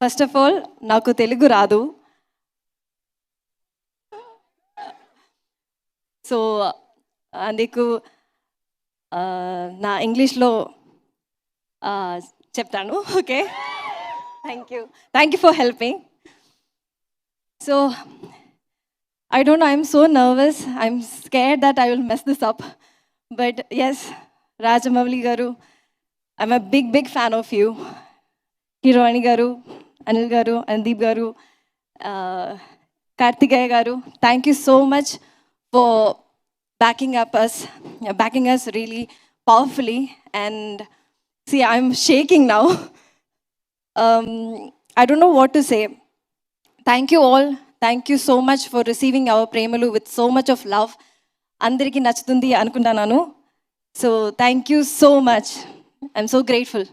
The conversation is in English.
First of all నాకు తెలుగు రాదు. So అందుకు నా ఇంగ్లీష్లో చెప్తాను. Okay, thank you for helping. So I don't know, I'm so nervous. I'm scared that I will mess this up. But yes, Rajamouli garu, I'm a big fan of you. Hiroini garu, Anil garu, Andeep garu, Karthikeya garu, thank you so much for backing us really powerfully. And see, I'm shaking now. I don't know what to say. Thank you all. Thank you so much for receiving our Premalu with so much of love. Andariki nachutundi anukuntananu. So thank you so much. I'm so grateful.